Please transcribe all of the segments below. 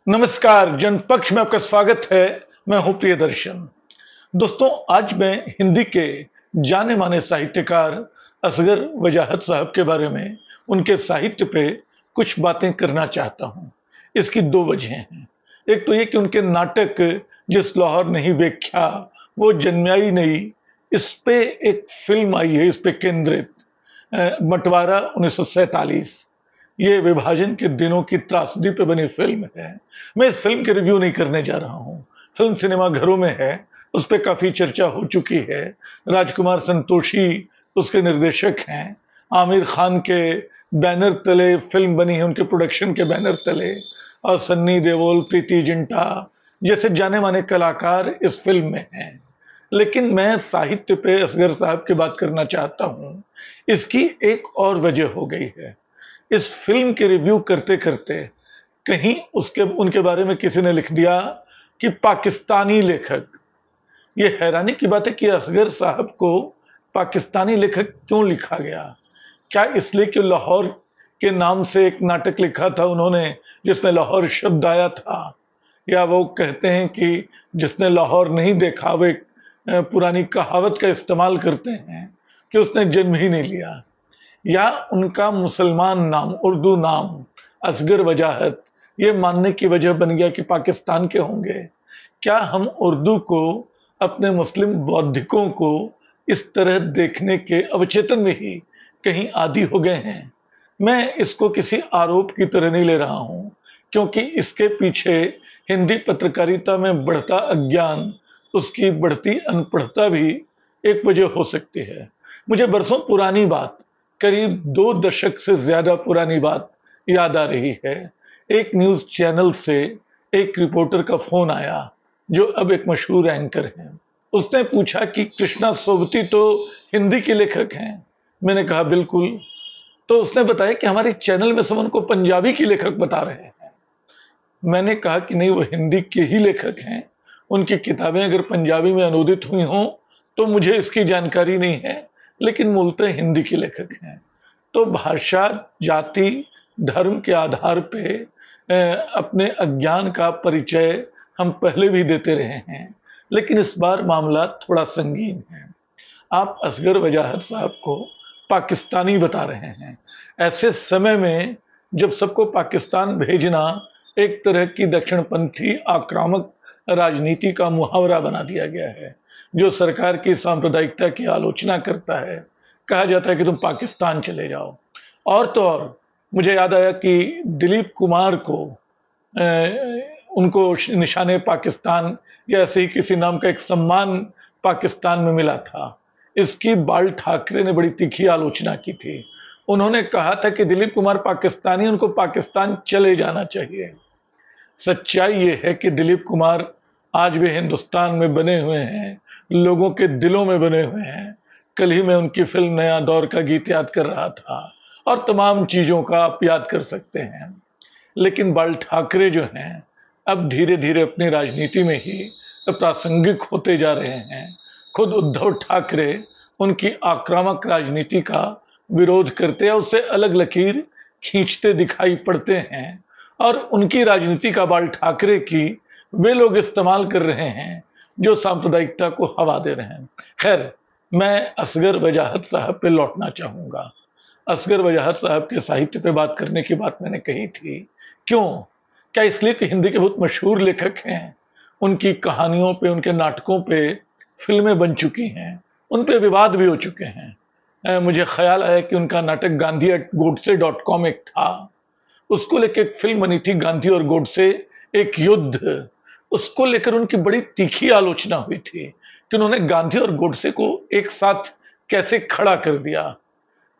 नमस्कार, जनपक्ष में आपका स्वागत है। मैं हूं प्रियदर्शन। दोस्तों, आज मैं हिंदी के जाने माने साहित्यकार असगर वजाहत साहब के बारे में, उनके साहित्य पे कुछ बातें करना चाहता हूं। इसकी दो वजह हैं। एक तो ये कि उनके नाटक जिस लाहौर नहीं वेख्या वो जन्म्याई नहीं, इस पे एक फिल्म आई है, इस पे केंद्रित बंटवारा 1947। ये विभाजन के दिनों की त्रासदी पे बनी फिल्म है। मैं इस फिल्म के रिव्यू नहीं करने जा रहा हूं। फिल्म सिनेमा घरों में है, उस पे काफी चर्चा हो चुकी है। राजकुमार संतोषी उसके निर्देशक हैं। आमिर खान के बैनर तले फिल्म बनी है, उनके प्रोडक्शन के बैनर तले, और सन्नी देओल, प्रीति जिंटा जैसे जाने माने कलाकार इस फिल्म में हैं। लेकिन मैं साहित्य पे असगर साहब की बात करना चाहता हूं। इसकी एक और वजह हो गई है। इस फिल्म के रिव्यू करते-करते कहीं उसके उनके बारे में किसी ने लिख दिया कि पाकिस्तानी लेखक। ये हैरानी की बात है कि असगर साहब को पाकिस्तानी लेखक क्यों लिखा गया? क्या इसलिए कि लाहौर के नाम से एक नाटक लिखा था उन्होंने जिसमें लाहौर शब्द आया था? या वो कहते हैं कि जिसने लाहौर नहीं देखा वो एक पुरानी कहावत का इस्तेमाल करते हैं कि उसने जन्म ही नहीं लिया? या उनका मुसलमान नाम, उर्दू नाम असगर वजाहत ये मानने की वजह बन गया कि पाकिस्तान के होंगे? क्या हम उर्दू को अपने मुस्लिम बौद्धिकों को इस तरह देखने के अवचेतन में ही कहीं आदी हो गए हैं? मैं इसको किसी आरोप की तरह नहीं ले रहा हूं, क्योंकि इसके पीछे हिंदी पत्रकारिता में बढ़ता अज्ञान, उसकी बढ़ती अनपढ़ता भी एक वजह हो सकती है। मुझे बरसों पुरानी बात, करीब 2 दशक से ज्यादा पुरानी बात याद आ रही है। एक न्यूज़ चैनल से एक रिपोर्टर का फ़ोन आया, जो अब एक मशहूर एंकर हैं। उसने पूछा कि कृष्णा सोबती तो हिंदी के लेखक हैं। मैंने कहा बिल्कुल। तो उसने बताया कि हमारे चैनल में सब उनको पंजाबी के लेखक बता रहे हैं। मैंने कहा कि नहीं, वो हिंदी के ही लेखक हैं। उनकी किताबें अगर पंजाबी में अनुदित हुई हों तो मुझे इसकी जानकारी नहीं है, लेकिन मूलतः हिंदी के लेखक हैं। तो भाषा, जाति, धर्म के आधार पे अपने अज्ञान का परिचय हम पहले भी देते रहे हैं, लेकिन इस बार मामला थोड़ा संगीन है। आप असगर वजाहत साहब को पाकिस्तानी बता रहे हैं। ऐसे समय में जब सबको पाकिस्तान भेजना एक तरह की दक्षिणपंथी आक्रामक राजनीति का मुहावरा बना दिया गया है, जो सरकार की सांप्रदायिकता की आलोचना करता है। कहा जाता है कि तुम पाकिस्तान चले जाओ। और तो और मुझे याद आया कि दिलीप कुमार को उनको निशाने पाकिस्तान या ऐसे ही किसी नाम का एक सम्मान पाकिस्तान में मिला था। इसकी बाल ठाकरे ने बड़ी तीखी आलोचना की थी। उन्होंने कहा था कि दिलीप कुमार पाकिस्तानी, उनको पाकिस्तान चले जाना चाहिए। सच्चाई ये है कि दिलीप कुमार आज भी हिंदुस्तान में बने हुए हैं, लोगों के दिलों में बने हुए हैं। कल ही मैं उनकी फिल्म नया दौर का गीत याद कर रहा था, और तमाम चीजों का आप याद कर सकते हैं। लेकिन बाल ठाकरे जो हैं, अब धीरे-धीरे अपनी राजनीति में ही अप्रासंगिक होते जा रहे हैं। खुद उद्धव ठाकरे उनकी आक्रामक राजनीति का विरोध करते या उससे अलग लकीर खींचते दिखाई पड़ते हैं, और उनकी राजनीति का बाल ठाकरे की वे लोग इस्तेमाल कर रहे हैं जो सांप्रदायिकता को हवा दे रहे हैं। खैर, मैं असगर वजाहत साहब पे लौटना चाहूंगा। असगर वजाहत साहब के साहित्य पे बात करने की बात मैंने कही थी। क्यों? क्या इसलिए कि हिंदी के बहुत मशहूर लेखक हैं? उनकी कहानियों पे, उनके नाटकों पे फिल्में बन चुकी हैं, उन पे विवाद भी हो चुके हैं। मुझे ख्याल आया कि उनका नाटक गांधी@godse.com एक था। उसको लेके एक फिल्म बनी थी, गांधी और गोडसे एक युद्ध। उसको लेकर उनकी बड़ी तीखी आलोचना हुई थी कि उन्होंने गांधी और गोडसे को एक साथ कैसे खड़ा कर दिया।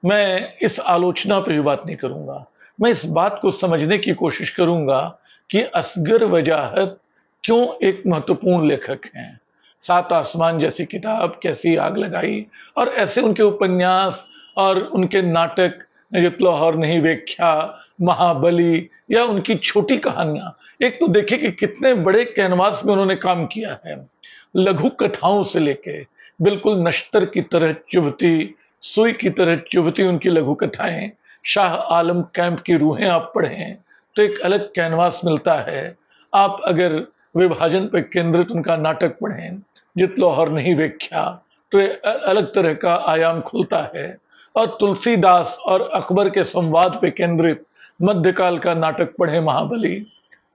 मैं इस आलोचना पे भी बात नहीं करूंगा। मैं इस बात को समझने की कोशिश करूंगा कि असगर वजाहत क्यों एक महत्वपूर्ण लेखक हैं। सात आसमान जैसी किताब, कैसी आग लगाई, और ऐसे उनके उपन्यास और उनके नाटक, जित लाहौर नहीं वेख्या, महाबली, या उनकी छोटी कहानियां। एक तो देखिए कि कितने बड़े कैनवास में उन्होंने काम किया है। लघु कथाओं से लेके बिल्कुल नश्तर की तरह चुभती, सुई की तरह चुभती उनकी लघु कथाएं। शाह आलम कैंप की रूहें आप पढ़ें तो एक अलग कैनवास मिलता है। आप अगर विभाजन पर केंद्रित उनका नाटक पढ़ें, जित लाहौर नहीं वेख्या, तो ये अलग तरह का आयाम खुलता है। और तुलसीदास और अकबर के संवाद पे केंद्रित मध्यकाल का नाटक पढ़े महाबली,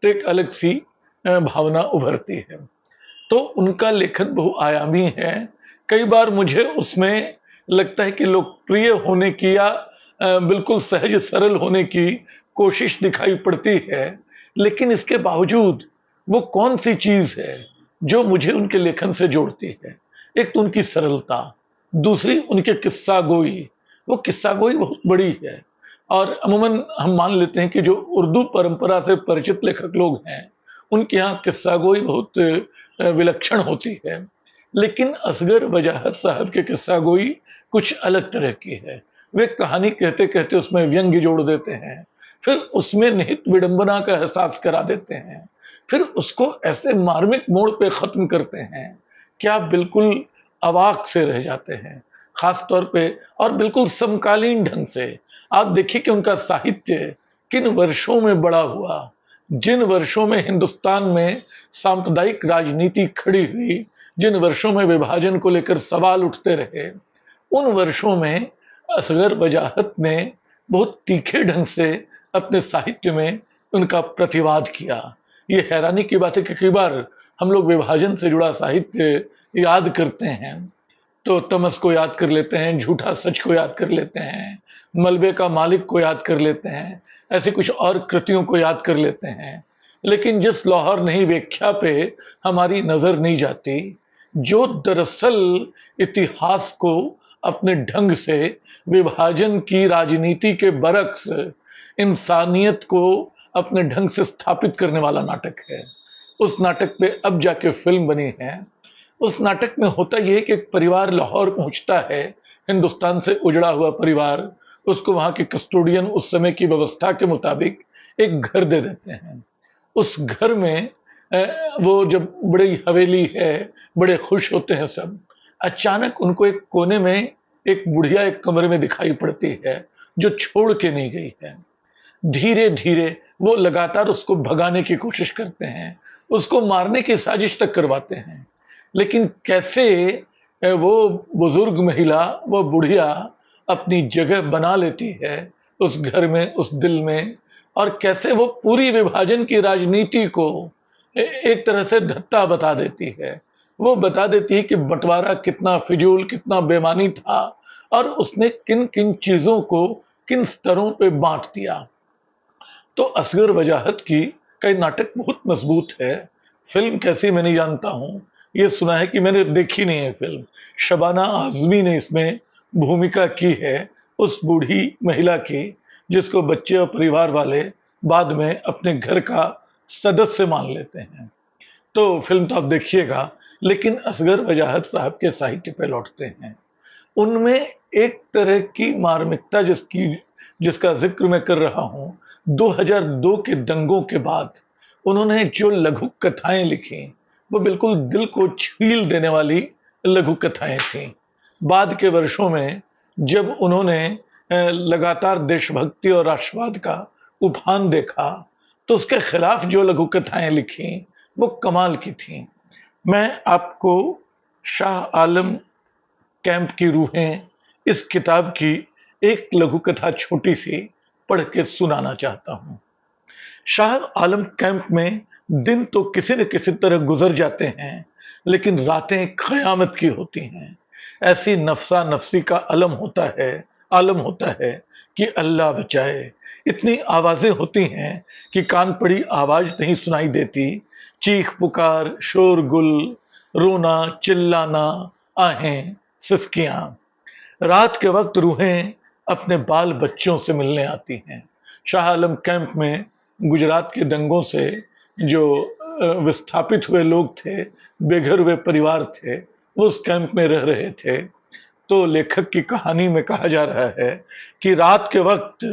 तो एक अलग सी भावना उभरती है। तो उनका लेखन बहुआयामी है। कई बार मुझे उसमें लगता है कि लोकप्रिय होने की या बिल्कुल सहज सरल होने की कोशिश दिखाई पड़ती है, लेकिन इसके बावजूद वो कौन सी चीज है जो मुझे उनके लेखन से जोड़ती है। एक तो उनकी सरलता, दूसरी उनके किस्सा गोई। वो किस्सा गोई बहुत बड़ी है, और अमूमन हम मान लेते हैं कि जो उर्दू परंपरा से परिचित लेखक लोग हैं, उनके यहाँ किस्सा गोई बहुत विलक्षण होती है। लेकिन असगर वजाहत साहब के किस्सा गोई कुछ अलग तरह की है। वे कहानी कहते कहते उसमें व्यंग्य जोड़ देते हैं, फिर उसमें निहित विडंबना का एहसास करा देते हैं, फिर उसको ऐसे मार्मिक मोड़ पे खत्म करते हैं कि आप बिल्कुल अवाक से रह जाते हैं। खास तौर पे और बिल्कुल समकालीन ढंग से आप देखिए कि उनका साहित्य किन वर्षों में बड़ा हुआ। जिन वर्षों में हिंदुस्तान में सांप्रदायिक राजनीति खड़ी हुई, जिन वर्षों में विभाजन को लेकर सवाल उठते रहे, उन वर्षों में असगर वजाहत ने बहुत तीखे ढंग से अपने साहित्य में उनका प्रतिवाद किया। ये हैरानी की बात है कि कई बार हम लोग विभाजन से जुड़ा साहित्य याद करते हैं तो तमस को याद कर लेते हैं, झूठा सच को याद कर लेते हैं, मलबे का मालिक को याद कर लेते हैं, ऐसी कुछ और कृतियों को याद कर लेते हैं। लेकिन जिस लाहौर नहीं व्याख्या पे हमारी नजर नहीं जाती, जो दरअसल इतिहास को अपने ढंग से विभाजन की राजनीति के बरक्स इंसानियत को अपने ढंग से स्थापित करने वाला नाटक है। उस नाटक पे अब जाके फिल्म बनी है। उस नाटक में होता यह है कि एक परिवार लाहौर पहुंचता है, हिंदुस्तान से उजड़ा हुआ परिवार, उसको वहां के कस्टोडियन उस समय की व्यवस्था के मुताबिक एक घर दे देते हैं। उस घर में वो जब बड़ी हवेली है, बड़े खुश होते हैं सब। अचानक उनको एक कोने में एक बुढ़िया एक कमरे में दिखाई पड़ती है जो छोड़ के नहीं गई है। धीरे धीरे वो लगातार उसको भगाने की कोशिश करते हैं, उसको मारने की साजिश तक करवाते हैं। लेकिन कैसे वो बुजुर्ग महिला, वो बुढ़िया अपनी जगह बना लेती है उस घर में, उस दिल में, और कैसे वो पूरी विभाजन की राजनीति को एक तरह से धत्ता बता देती है। वो बता देती है कि बंटवारा कितना फिजूल, कितना बेमानी था, और उसने किन किन चीजों को किन स्तरों पे बांट दिया। तो असगर वजाहत की कई नाटक बहुत मजबूत है। फिल्म कैसी मैं नहीं जानता हूं, ये सुना है कि मैंने देखी नहीं है फिल्म। शबाना आजमी ने इसमें भूमिका की है उस बूढ़ी महिला की, जिसको बच्चे और परिवार वाले बाद में अपने घर का सदस्य मान लेते हैं। तो फिल्म तो आप देखिएगा, लेकिन असगर वजाहत साहब के साहित्य पे लौटते हैं। उनमें एक तरह की मार्मिकता जिसका जिक्र मैं कर रहा हूं, 2002 के दंगों के बाद उन्होंने जो लघु कथाएं लिखी, वो बिल्कुल दिल को छील देने वाली लघु कथाएं थीं। बाद के वर्षों में जब उन्होंने लगातार देशभक्ति और राष्ट्रवाद का उफान देखा, तो उसके खिलाफ जो लघु कथाएं लिखी वो कमाल की थीं। मैं आपको शाह आलम कैंप की रूहें, इस किताब की एक लघु कथा छोटी सी पढ़ के सुनाना चाहता हूं। शाह आलम कैंप में दिन तो किसी न किसी तरह गुजर जाते हैं, लेकिन रातें कयामत की होती हैं। ऐसी नफसा नफसी का आलम होता है कि अल्लाह बचाए। इतनी आवाजें होती हैं कि कान पड़ी आवाज नहीं सुनाई देती। चीख पुकार, शोरगुल, रोना, चिल्लाना, आहें, सिसकियां। रात के वक्त रूहें अपने बाल बच्चों से मिलने आती हैं। शाह आलम कैंप में गुजरात के दंगों से जो विस्थापित हुए लोग थे, बेघर हुए परिवार थे, वो उस कैंप में रह रहे थे। तो लेखक की कहानी में कहा जा रहा है कि रात के वक्त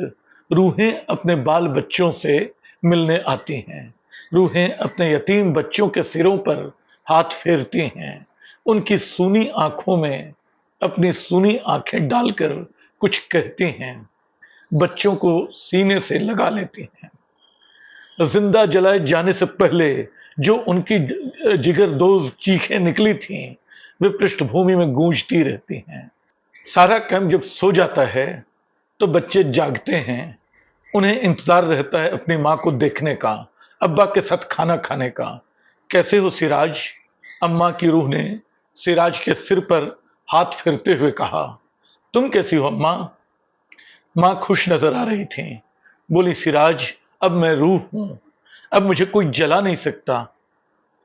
रूहें अपने बाल बच्चों से मिलने आती हैं। रूहें अपने यतीम बच्चों के सिरों पर हाथ फेरती हैं, उनकी सूनी आंखों में अपनी सूनी आंखें डालकर कुछ कहती हैं, बच्चों को सीने से लगा लेती हैं। जिंदा जलाए जाने से पहले जो उनकी जिगरदोज चीखें निकली थीं, वे पृष्ठभूमि में गूंजती रहती हैं। सारा कैंप जब सो जाता है तो बच्चे जागते हैं। उन्हें इंतजार रहता है अपनी माँ को देखने का, अब्बा के साथ खाना खाने का। कैसे हो सिराज? अम्मा की रूह ने सिराज के सिर पर हाथ फेरते हुए कहा। तुम कैसी हो अम्मा? माँ खुश नजर आ रही थी। बोली, सिराज अब मैं रूह हूं, अब मुझे कोई जला नहीं सकता।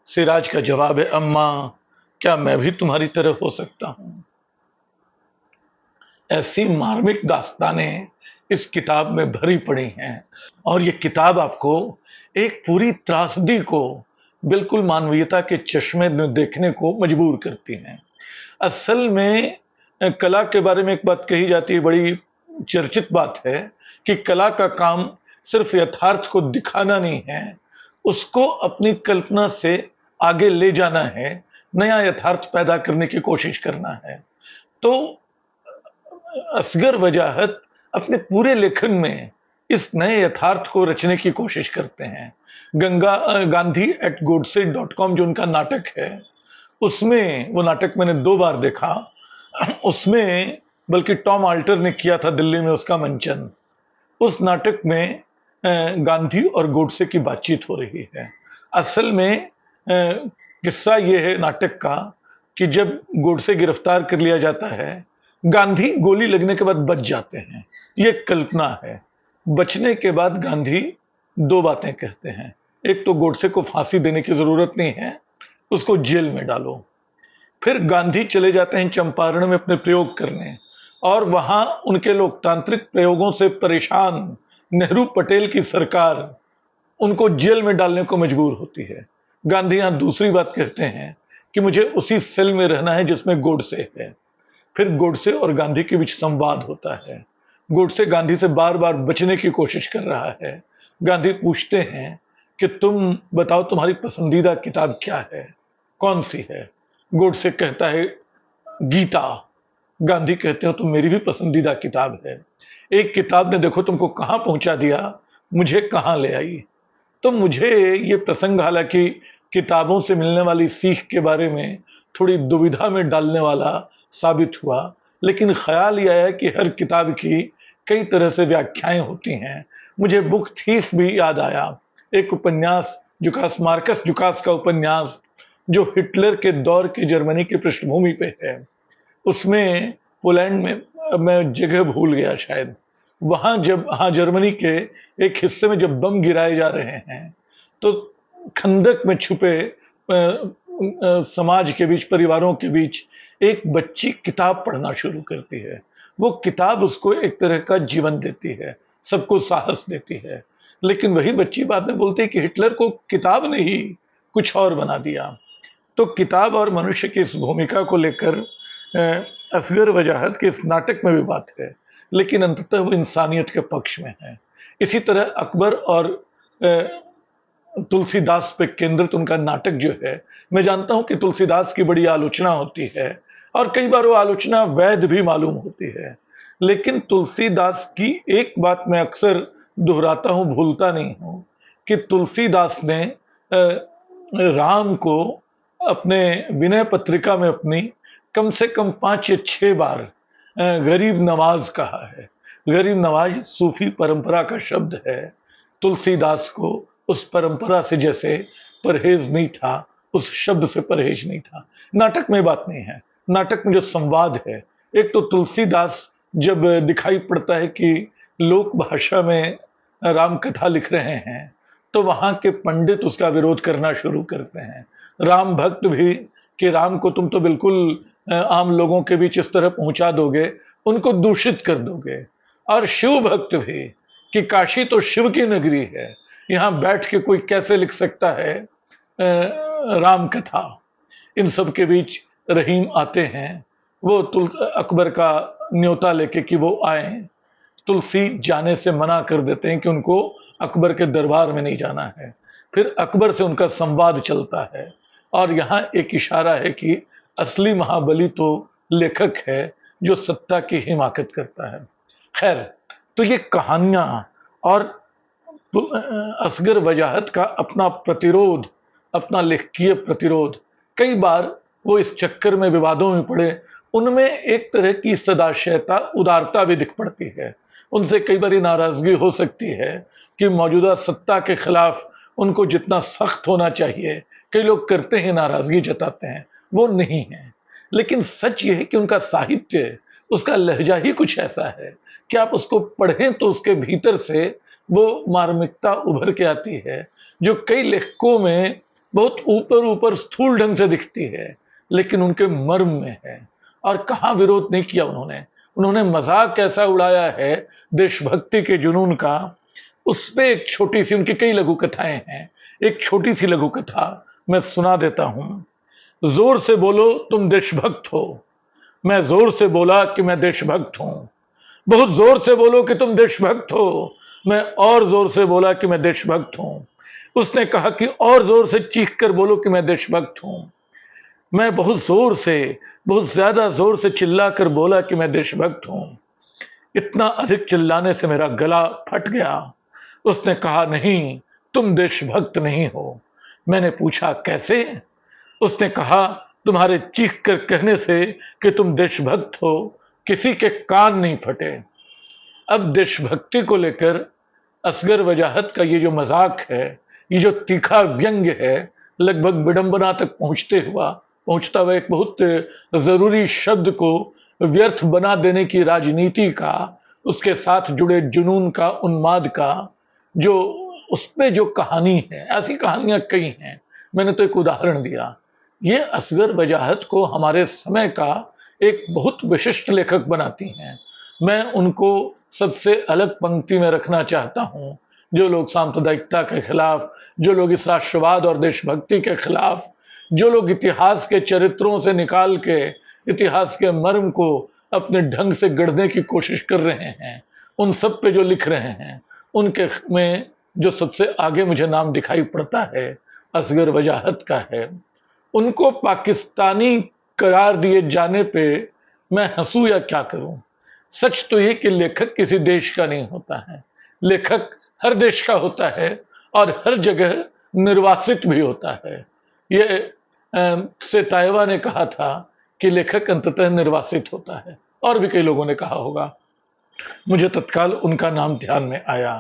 सिराज का जवाब है, अम्मा क्या मैं भी तुम्हारी तरह हो सकता हूं? ऐसी मार्मिक दास्तानें इस किताब में भरी पड़ी हैं और ये किताब आपको एक पूरी त्रासदी को बिल्कुल मानवीयता के चश्मे में देखने को मजबूर करती हैं। असल में कला के बारे में एक बात कही जाती है, बड़ी चर्चित बात है कि कला का काम सिर्फ यथार्थ को दिखाना नहीं है, उसको अपनी कल्पना से आगे ले जाना है, नया यथार्थ पैदा करने की कोशिश करना है। तो असगर वजाहत अपने पूरे लेखन में इस नए यथार्थ को रचने की कोशिश करते हैं। गांधी@godse.com जो उनका नाटक है, उसमें वो नाटक मैंने 2 बार देखा। उसमें बल्कि टॉम आल्टर ने किया था दिल्ली में उसका मंचन। उस नाटक में गांधी और गोडसे की बातचीत हो रही है। असल में किस्सा ये है नाटक का कि जब गोडसे गिरफ्तार कर लिया जाता है, गांधी गोली लगने के बाद बच जाते हैं। ये कल्पना है। बचने के बाद गांधी 2 बातें कहते हैं। एक तो गोडसे को फांसी देने की जरूरत नहीं है, उसको जेल में डालो। फिर गांधी चले जाते हैं चंपारण में अपने प्रयोग करने और वहां उनके लोकतांत्रिक प्रयोगों से परेशान नेहरू पटेल की सरकार उनको जेल में डालने को मजबूर होती है। गांधी यहां दूसरी बात कहते हैं कि मुझे उसी सेल में रहना है जिसमें गोडसे है। फिर गोडसे और गांधी के बीच संवाद होता है। गोडसे गांधी से बार बार बचने की कोशिश कर रहा है। गांधी पूछते हैं कि तुम बताओ तुम्हारी पसंदीदा किताब क्या है, कौन सी है? गोडसे कहता है गीता। गांधी कहते हो तो मेरी भी पसंदीदा किताब है। एक किताब ने देखो तुमको कहां पहुंचा दिया, मुझे कहां ले आई। तो मुझे ये प्रसंग हालांकि किताबों से मिलने वाली सीख के बारे में थोड़ी दुविधा में डालने वाला साबित हुआ, लेकिन ख्याल यह है कि हर किताब की कई तरह से व्याख्याएं होती हैं। मुझे बुक थीफ भी याद आया, एक उपन्यास जुकास, मार्कस जुकास का उपन्यास जो हिटलर के दौर की जर्मनी की पृष्ठभूमि पे है। उसमें पोलैंड में, मैं जगह भूल गया शायद, वहां जब जर्मनी के एक हिस्से में जब बम गिराए जा रहे हैं तो खंदक में छुपे समाज के बीच, परिवारों के बीच एक बच्ची किताब पढ़ना शुरू करती है। वो किताब उसको एक तरह का जीवन देती है, सबको साहस देती है। लेकिन वही बच्ची बाद में बोलती है कि हिटलर को किताब ने ही कुछ और बना दिया। तो किताब और मनुष्य की इस भूमिका को लेकर असगर वजाहत के इस नाटक में भी बात है, लेकिन अंततः वो इंसानियत के पक्ष में है। इसी तरह अकबर और तुलसीदास पे केंद्रित उनका नाटक जो है, मैं जानता हूं कि तुलसीदास की बड़ी आलोचना होती है और कई बार वो आलोचना वैध भी मालूम होती है, लेकिन तुलसीदास की एक बात मैं अक्सर दोहराता हूं, भूलता नहीं हूं, कि तुलसीदास ने राम को अपने विनय पत्रिका में अपनी कम से कम 5 या 6 बार गरीब नवाज कहा है। गरीब नवाज सूफी परंपरा का शब्द है। तुलसीदास को उस परंपरा से जैसे परहेज नहीं था, उस शब्द से परहेज नहीं था। नाटक में बात नहीं है। नाटक में जो संवाद है, एक तो तुलसीदास जब दिखाई पड़ता है कि लोक भाषा में राम कथा लिख रहे हैं तो वहां के पंडित उसका विरोध करना शुरू करते हैं। राम भक्त भी कि राम को तुम तो बिल्कुल आम लोगों के बीच इस तरह पहुंचा दोगे, उनको दूषित कर दोगे। और शिव भक्त भी कि काशी तो शिव की नगरी है, यहां बैठ के कोई कैसे लिख सकता है राम कथा। इन सब के बीच रहीम आते हैं, वो अकबर का न्योता लेके कि वो आए। तुलसी जाने से मना कर देते हैं कि उनको अकबर के दरबार में नहीं जाना है। फिर अकबर से उनका संवाद चलता है और यहां एक इशारा है कि असली महाबली तो लेखक है जो सत्ता की हिमाकत करता है। खैर, तो ये कहानियां और असगर वजाहत का अपना प्रतिरोध, अपना लेखकीय प्रतिरोध, कई बार वो इस चक्कर में विवादों में पड़े, उनमें एक तरह की सदाशयता, उदारता भी दिख पड़ती है। उनसे कई बार नाराजगी हो सकती है कि मौजूदा सत्ता के खिलाफ उनको जितना सख्त होना चाहिए, कई लोग करते हैं, नाराजगी जताते हैं, वो नहीं है। लेकिन सच ये है कि उनका साहित्य, उसका लहजा ही कुछ ऐसा है कि आप उसको पढ़ें तो उसके भीतर से वो मार्मिकता उभर के आती है, जो कई लेखकों में बहुत ऊपर ऊपर स्थूल ढंग से दिखती है, लेकिन उनके मर्म में है। और कहाँ विरोध नहीं किया उन्होंने, उन्होंने मजाक ऐसा उड़ाया है देशभक्ति के जुनून का। उस पे एक छोटी सी, उनकी कई लघु कथाएं हैं, एक छोटी सी लघु कथा मैं सुना देता हूं। जोर से बोलो तुम देशभक्त हो। मैं जोर से बोला कि मैं देशभक्त हूं। बहुत जोर से बोलो कि तुम देशभक्त हो। मैं और जोर से बोला कि मैं देशभक्त हूं। उसने कहा कि और जोर से चीख कर बोलो कि मैं देशभक्त हूं। मैं बहुत जोर से, बहुत ज्यादा जोर से चिल्ला कर बोला कि मैं देशभक्त हूं। इतना अधिक चिल्लाने से मेरा गला फट गया। उसने कहा नहीं, तुम देशभक्त नहीं हो। मैंने पूछा कैसे? उसने कहा तुम्हारे चीख कर कहने से कि तुम देशभक्त हो किसी के कान नहीं फटे। अब देशभक्ति को लेकर असगर वजाहत का ये जो मजाक है, ये जो तीखा व्यंग्य है, लगभग विडंबना तक पहुंचता हुआ एक बहुत जरूरी शब्द को व्यर्थ बना देने की राजनीति का, उसके साथ जुड़े जुनून का, उन्माद का, जो उस पे जो कहानी है, ऐसी कहानियां कई हैं। मैंने तो एक उदाहरण दिया। ये असगर वजाहत को हमारे समय का एक बहुत विशिष्ट लेखक बनाती हैं। मैं उनको सबसे अलग पंक्ति में रखना चाहता हूं। जो लोग सांप्रदायिकता के खिलाफ, जो लोग इस राष्ट्रवाद और देशभक्ति के खिलाफ, जो लोग इतिहास के चरित्रों से निकाल के इतिहास के मर्म को अपने ढंग से गढ़ने की कोशिश कर रहे हैं, उन सब पे जो लिख रहे हैं, उनके में जो सबसे आगे मुझे नाम दिखाई पड़ता है, असगर वजाहत का है। उनको पाकिस्तानी करार दिए जाने पे मैं हंसू या क्या करूं। सच तो ये कि लेखक किसी देश का नहीं होता है, लेखक हर देश का होता है और हर जगह निर्वासित भी होता है। ये सेतायवा ने कहा था कि लेखक अंततः निर्वासित होता है, और भी कई लोगों ने कहा होगा, मुझे तत्काल उनका नाम ध्यान में आया।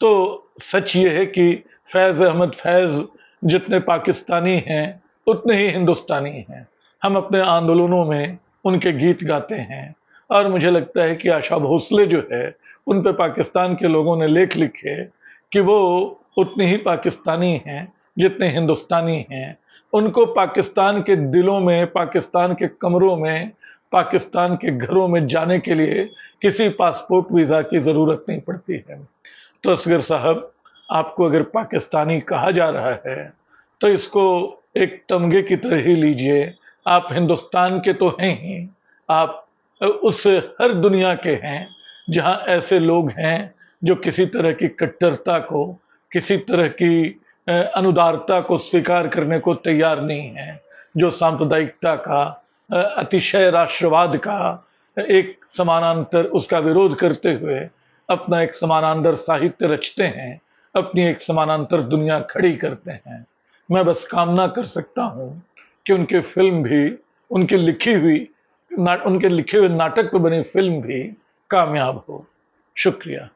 तो सच ये है कि फैज अहमद फैज जितने पाकिस्तानी हैं उतने ही हिंदुस्तानी हैं। हम अपने आंदोलनों में उनके गीत गाते हैं, और मुझे लगता है कि आशा भोसले जो है, उन पे पाकिस्तान के लोगों ने लेख लिखे कि वो उतनी ही पाकिस्तानी हैं जितने हिंदुस्तानी हैं। उनको पाकिस्तान के दिलों में, पाकिस्तान के कमरों में, पाकिस्तान के घरों में जाने के लिए किसी पासपोर्ट वीजा की जरूरत नहीं पड़ती है। तो असगर साहब, आपको अगर पाकिस्तानी कहा जा रहा है तो इसको एक तमगे की तरह ही लीजिए। आप हिंदुस्तान के तो हैं ही, आप उस हर दुनिया के हैं जहां ऐसे लोग हैं जो किसी तरह की कट्टरता को, किसी तरह की अनुदारता को स्वीकार करने को तैयार नहीं है, जो सांप्रदायिकता का, अतिशय राष्ट्रवाद का एक समानांतर, उसका विरोध करते हुए अपना एक समानांतर साहित्य रचते हैं, अपनी एक समानांतर दुनिया खड़ी करते हैं। मैं बस कामना कर सकता हूं कि उनकी फिल्म भी, उनकी लिखी हुई, उनके लिखे हुए नाटक पर बनी फिल्म भी कामयाब हो। शुक्रिया।